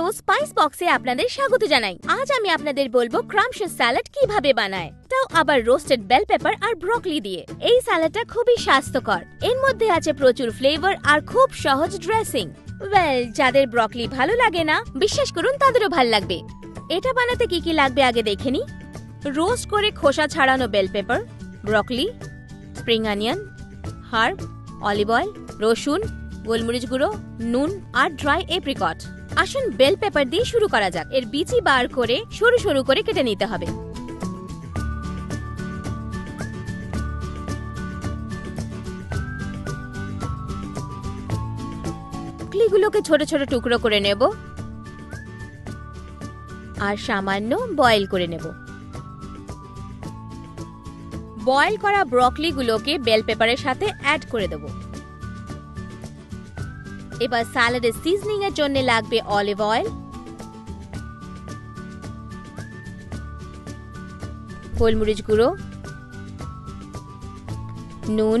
Hello, spice বক্সে আপনাদের স্বাগত জানাই। আজ আমি আপনাদের বলবো ক্রাম্পশাস স্যালাড কিভাবে বানায়, তাও আবার রোস্টেড বেল পেপার আর ব্রকলি দিয়ে। এই স্যালাডটা খুবই স্বাস্থ্যকর, এর মধ্যে আছে প্রচুর ফ্লেভার আর খুব সহজ ড্রেসিং। যাদের ব্রকলি ভালো লাগে না, বিশ্বাস করুন তাদেরও ভালো লাগবে। এটা বানাতে কি কি লাগবে আগে দেখে নি। রোস্ট করে খোসা ছাড়ানো bell pepper, broccoli, spring onion, herb, olive oil, রসুন, গোলমরিচ গুঁড়ো, নুন আর ড্রাই এপ্রিকট। আসুন বেল পেপার দিয়ে শুরু করা যাক। এর বিচি বার করে সরু সরু করে কেটে নিতে হবে। ব্রকলিগুলোকে ছোট ছোট টুকরো করে নেব আর সামান্য বয়েল করে নেব। বয়েল করা ব্রকলিগুলোকে বেল পেপারের সাথে অ্যাড করে দেব। এবার স্যালাডের সিজনিং এর জন্য লাগবে অলিভ অয়েল, গোলমরিচ গুঁড়ো, নুন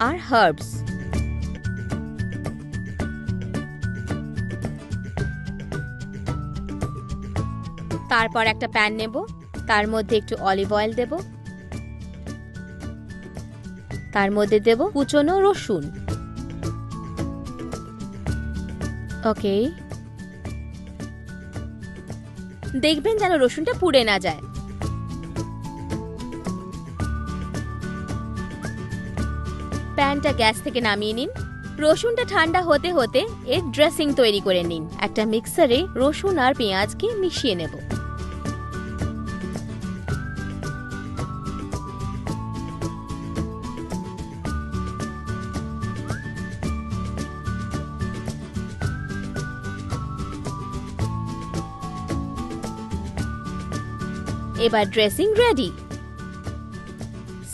আর হার্বস। তারপর একটা প্যান নেব, তার মধ্যে একটু অলিভ অয়েল দেব, তার মধ্যে দেব কুচনো রসুন। ওকে, দেখবেন যেন রসুনটা পুড়ে না যায়। প্যানটা গ্যাস থেকে নামিয়ে নিন। রসুনটা ঠান্ডা হতে হতে এর ড্রেসিং তৈরি করে নিন। একটা মিক্সারে রসুন আর পেঁয়াজকে মিশিয়ে নেব। এবার ড্রেসিং রেডি।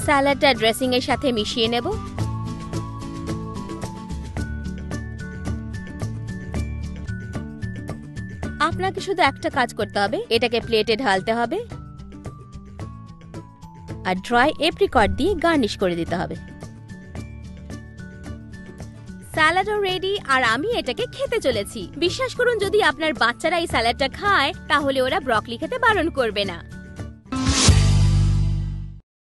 স্যালাডটা ড্রেসিং এর সাথে মিশিয়ে নেব। আপনাকে শুধু একটা কাজ করতে হবে, এটাকে প্লেটে ঢালতে হবে আর ড্রাই এপ্রিকট দিয়ে গার্নিশ করে দিতে হবে। স্যালাডও রেডি আর আমি এটাকে খেতে চলেছি। বিশ্বাস করুন, যদি আপনার বাচ্চারা এই স্যালাডটা খায় তাহলে ওরা ব্রকলি খেতে বারণ করবে না।